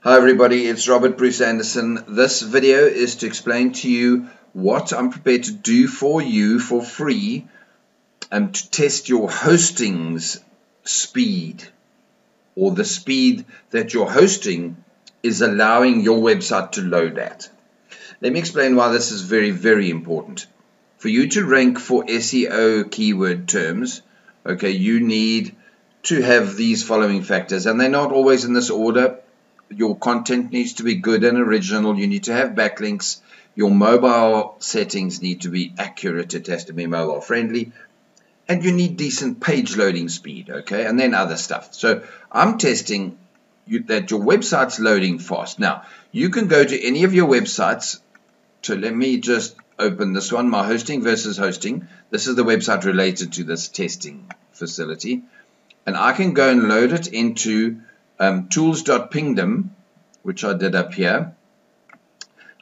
Hi everybody, it's Robert Bruce Anderson. This video is to explain to you what I'm prepared to do for you for free to test your hosting's speed, or the speed that your hosting is allowing your website to load at. Let me explain why this is very, very important. For you to rank for SEO keyword terms, okay, you need to have these following factors, and they're not always in this order. Your content needs to be good and original. You need to have backlinks. Your mobile settings need to be accurate. It has to be mobile friendly. And you need decent page loading speed, okay? And then other stuff. So I'm testing that your website's loading fast. Now, you can go to any of your websites. So let me just open this one, my hosting versus hosting. This is the website related to this testing facility. And I can go and load it into tools.pingdom, which I did up here.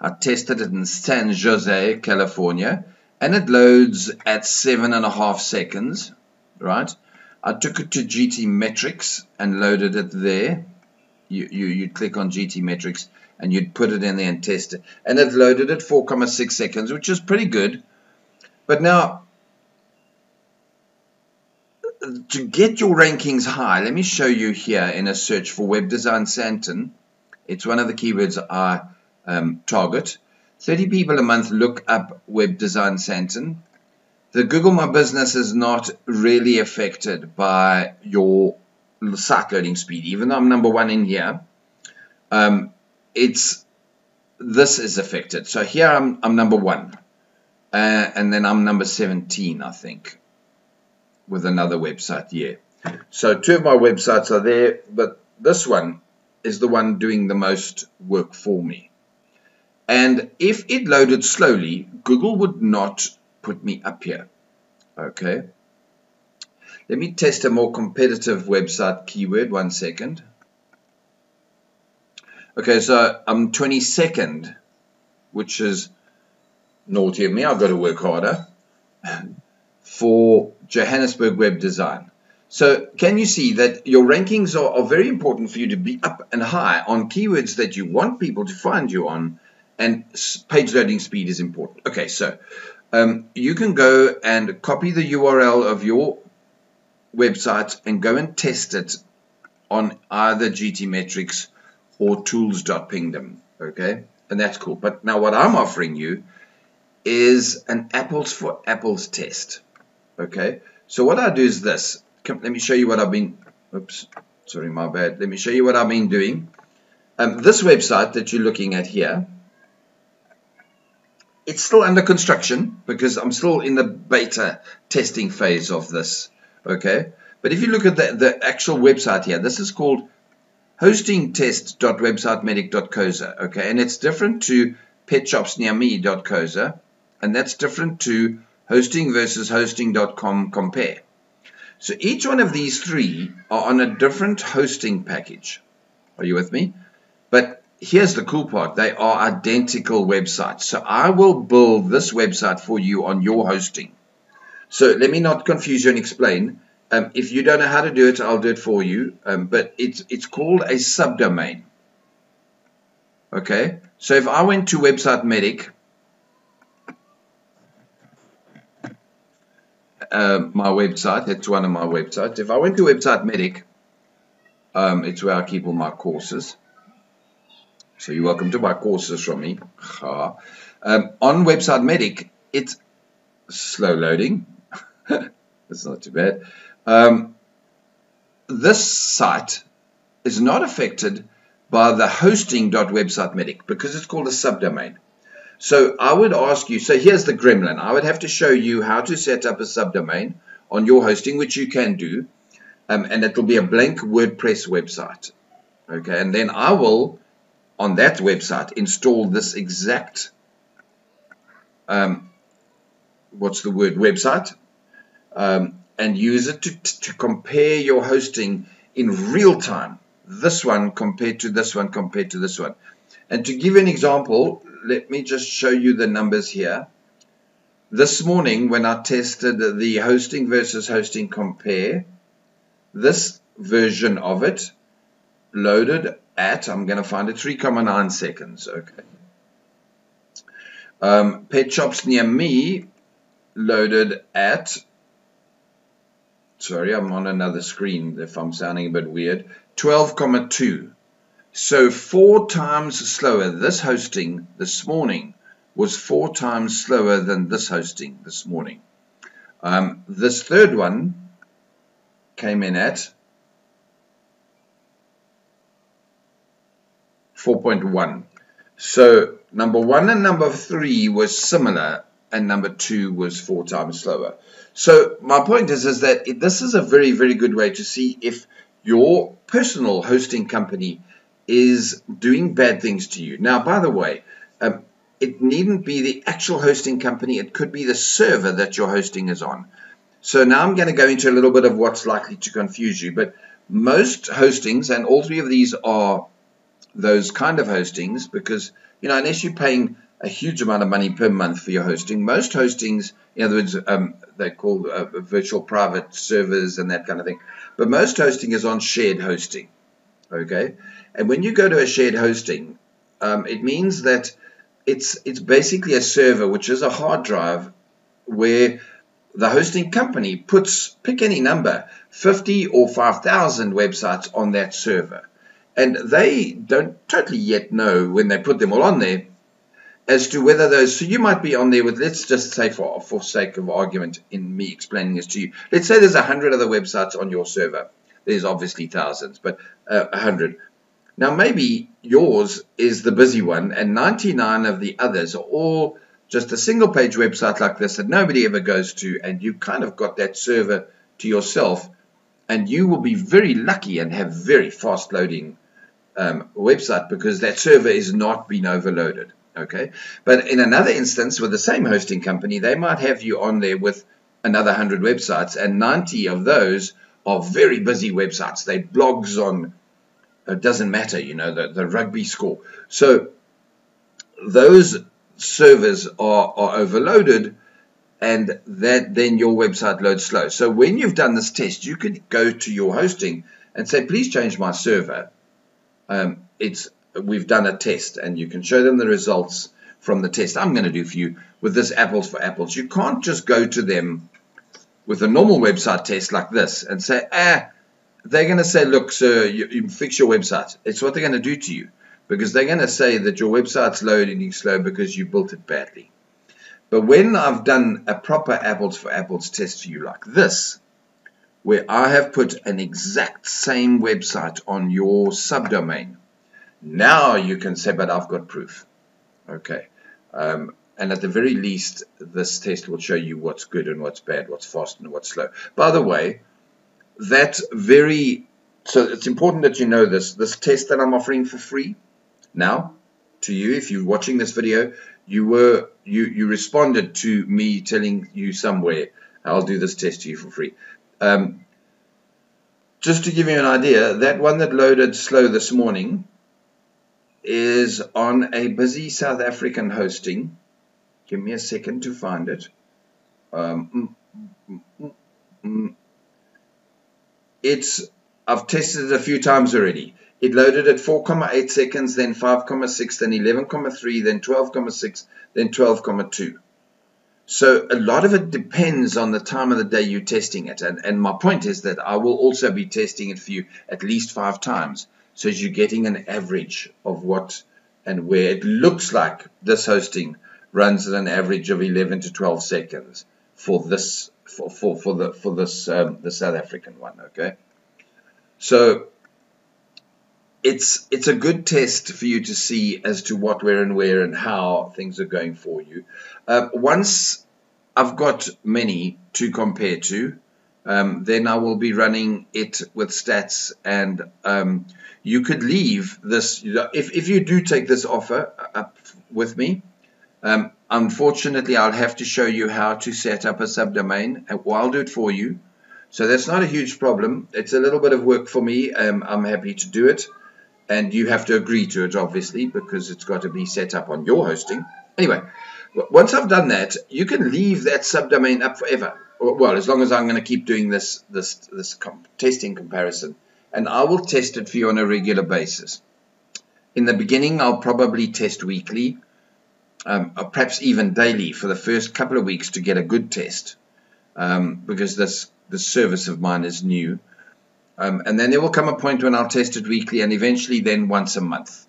I tested it in San Jose, California, and it loads at 7.5 seconds, right? I took it to GTmetrix and loaded it there. You'd click on GTmetrix and you'd put it in there and test it. And it loaded at 4.6 seconds, which is pretty good. But now, to get your rankings high, let me show you here in a search for Web Design Santon. It's one of the keywords I target. 30 people a month look up Web Design Santon. The Google My Business is not really affected by your site loading speed. Even though I'm number one in here, this is affected. So here I'm number one, and then I'm number 17, I think, with another website. Yeah, so two of my websites are there, but this one is the one doing the most work for me. And if it loaded slowly, Google would not put me up here. Okay, let me test a more competitive website keyword. 1 second. Okay, so I'm 22nd, which is naughty of me. I've got to work harder, for Johannesburg web design. So can you see that your rankings are very important for you to be up and high on keywords that you want people to find you on, and page loading speed is important. Okay, so you can go and copy the URL of your website and go and test it on either GTmetrix or tools.pingdom, okay? And that's cool. But now what I'm offering you is an apples for apples test. Okay, so what I do is this. Let me show you what I've been, oops, sorry, my bad. Let me show you what I've been doing. This website that you're looking at here, it's still under construction because I'm still in the beta testing phase of this. Okay, but if you look at the actual website here, this is called hostingtest.websitemedic.coza. Okay, and it's different to petshopsnearme.coza, and that's different to hosting versus hosting.com compare. So each one of these three are on a different hosting package. Are you with me? But here's the cool part. They are identical websites. So I will build this website for you on your hosting. So let me not confuse you and explain. If you don't know how to do it, I'll do it for you. But it's called a subdomain. Okay. So if I went to Website Medic, my website, that's one of my websites. If I went to Website Medic, it's where I keep all my courses. So you're welcome to buy courses from me. On Website Medic, it's slow loading. It's not too bad. This site is not affected by the hosting.websitemedic because it's called a subdomain. So I would ask you, so here's the gremlin. I would have to show you how to set up a subdomain on your hosting, which you can do. And it will be a blank WordPress website. Okay, and then I will, on that website, install this exact, website, and use it to compare your hosting in real time. This one compared to this one compared to this one. And to give an example, let me just show you the numbers here. This morning, when I tested the hosting versus hosting compare, this version of it loaded at, I'm going to find it, 3,9 seconds. Okay. Pet Shops Near Me loaded at, sorry, I'm on another screen if I'm sounding a bit weird, 12,2. So 4 times slower. This hosting this morning was 4 times slower than this hosting this morning. This third one came in at 4.1. So number 1 and number 3 was similar, and number 2 was 4 times slower. So my point is that this is a very, very good way to see if your personal hosting company is doing bad things to you. Now, by the way, it needn't be the actual hosting company. It could be the server that your hosting is on. So now I'm going to go into a little bit of what's likely to confuse you. But most hostings, and all 3 of these are those kind of hostings, because, you know, unless you're paying a huge amount of money per month for your hosting, most hostings, in other words, they're called virtual private servers and that kind of thing. But most hosting is on shared hosting. Okay, and when you go to a shared hosting, it means that it's basically a server, which is a hard drive, where the hosting company pick any number, 50 or 5,000 websites on that server. And they don't totally yet know, when they put them all on there, as to whether those, so you might be on there with, let's just say for sake of argument in me explaining this to you, let's say there's 100 other websites on your server. There's obviously thousands, but 100. Now maybe yours is the busy one, and 99 of the others are all just a single page website like this that nobody ever goes to, and you've kind of got that server to yourself, and you will be very lucky and have very fast loading website, because that server is not being overloaded. Okay, but in another instance with the same hosting company, they might have you on there with another 100 websites, and 90 of those are very busy websites. They blogs on, it doesn't matter, you know, the rugby score. So those servers are overloaded, and then your website loads slow. So when you've done this test, you could go to your hosting and say, please change my server. We've done a test, and you can show them the results from the test I'm going to do for you with this Apples for Apples. You can't just go to them with a normal website test like this and say, they're going to say, look, sir, you fix your website. It's what they're going to do to you, because they're going to say that your website's loading slow because you built it badly. But when I've done a proper Apples for Apples test for you like this, where I have put an exact same website on your subdomain, now you can say, but I've got proof. Okay. And at the very least, this test will show you what's good and what's bad, what's fast and what's slow. By the way, so it's important that you know this test that I'm offering for free now to you. If you're watching this video, you responded to me telling you somewhere, I'll do this test to you for free. Just to give you an idea, that one that loaded slow this morning is on a busy South African hosting. Give me a second to find it. I've tested it a few times already. It loaded at 4,8 seconds, then 5,6, then 11,3, then 12,6, then 12,2. So a lot of it depends on the time of the day you're testing it. And my point is that I will also be testing it for you at least 5 times. So you're getting an average of what and where. It looks like this hosting runs at an average of 11 to 12 seconds for this the South African one. Okay, so it's a good test for you to see as to what, where, and where, and how things are going for you. Once I've got many to compare to, then I will be running it with stats, and you could leave this, if you do take this offer up with me, unfortunately I'll have to show you how to set up a subdomain, and I'll do it for you. So that's not a huge problem. It's a little bit of work for me. I'm happy to do it, and you have to agree to it, obviously, because it's got to be set up on your hosting. Anyway, once I've done that, you can leave that subdomain up forever. Well, as long as I'm going to keep doing this testing comparison, and I will test it for you on a regular basis. In the beginning, I'll probably test weekly, or perhaps even daily for the first couple of weeks to get a good test, because this service of mine is new. And then there will come a point when I'll test it weekly, and eventually then once a month.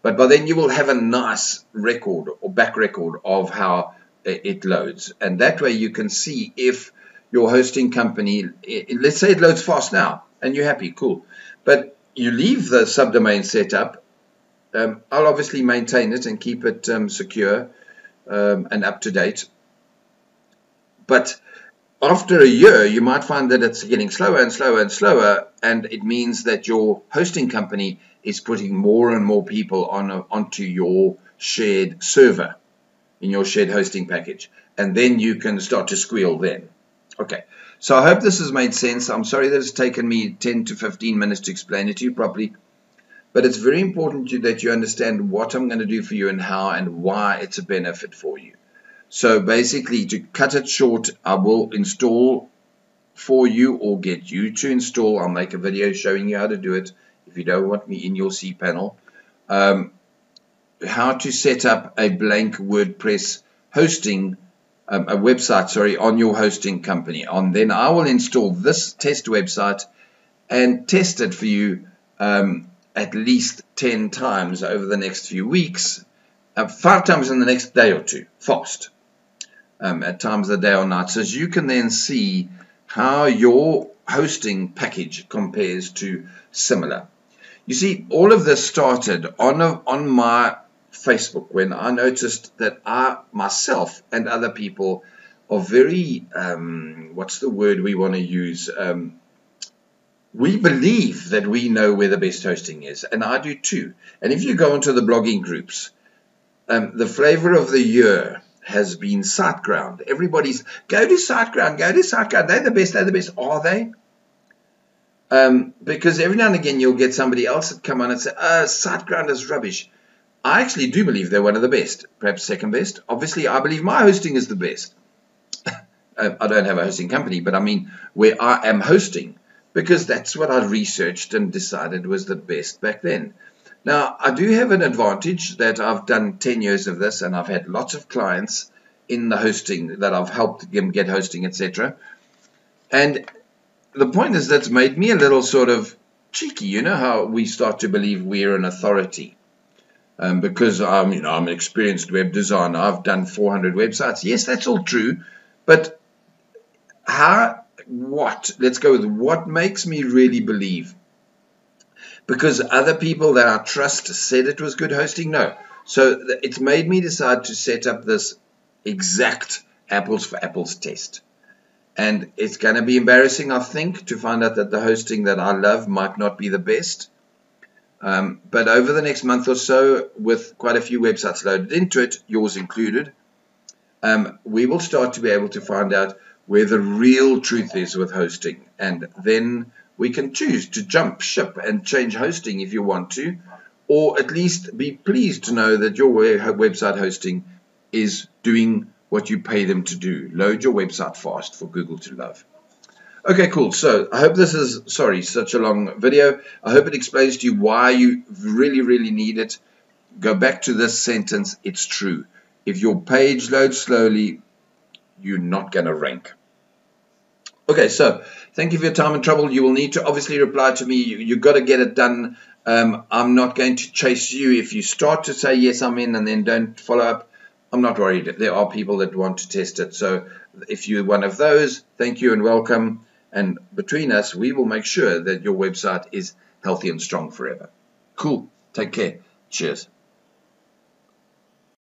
But by then you will have a nice record or back record of how it loads. And that way you can see if your hosting company, let's say it loads fast now, and you're happy, cool. But you leave the subdomain set up. I'll obviously maintain it and keep it secure and up to date. But after a year, you might find that it's getting slower and slower and slower, and it means that your hosting company is putting more and more people onto your shared server in your shared hosting package, and then you can start to squeal then. Okay, so I hope this has made sense. I'm sorry that it's taken me 10 to 15 minutes to explain it to you properly, but it's very important that you understand what I'm going to do for you and how and why it's a benefit for you. So basically, to cut it short, I will install for you or get you to install. I'll make a video showing you how to do it if you don't want me in your cPanel. How to set up a blank WordPress hosting, a website, sorry, on your hosting company. And then I will install this test website and test it for you at least 10 times over the next few weeks, 5 times in the next day or two, fast. At times of the day or night, so as you can then see how your hosting package compares to similar. You see, all of this started on my Facebook when I noticed that I myself and other people are very, what's the word we want to use? We believe that we know where the best hosting is, and I do too. And if you go into the blogging groups, the flavor of the year has been SiteGround. Everybody's, go to SiteGround, go to SiteGround. They're the best, they're the best. Are they? Because every now and again you'll get somebody else that come on and say, SiteGround is rubbish. I actually do believe they're one of the best, perhaps second best. Obviously, I believe my hosting is the best. I don't have a hosting company, but I mean where I am hosting, because that's what I researched and decided was the best back then. Now, I do have an advantage that I've done 10 years of this, and I've had lots of clients in the hosting that I've helped them get hosting, etc. And the point is that's made me a little sort of cheeky. You know how we start to believe we're an authority. Because I'm an experienced web designer. I've done 400 websites. Yes, that's all true. But let's go with what makes me really believe. Because other people that I trust said it was good hosting? No. So it's made me decide to set up this exact apples for apples test. And it's going to be embarrassing, I think, to find out that the hosting that I love might not be the best. But over the next month or so, with quite a few websites loaded into it, yours included, we will start to be able to find out where the real truth is with hosting. And then we can choose to jump ship and change hosting if you want to, or at least be pleased to know that your website hosting is doing what you pay them to do. Load your website fast for Google to love. Okay, cool. So I hope this is, such a long video. I hope it explains to you why you really, really need it. Go back to this sentence. It's true. If your page loads slowly, you're not going to rank. Okay, so thank you for your time and trouble. You will need to obviously reply to me. You've got to get it done. I'm not going to chase you. If you start to say, yes, I'm in, and then don't follow up, I'm not worried. There are people that want to test it. So if you're one of those, thank you and welcome. And between us, we will make sure that your website is healthy and strong forever. Cool. Take care. Cheers.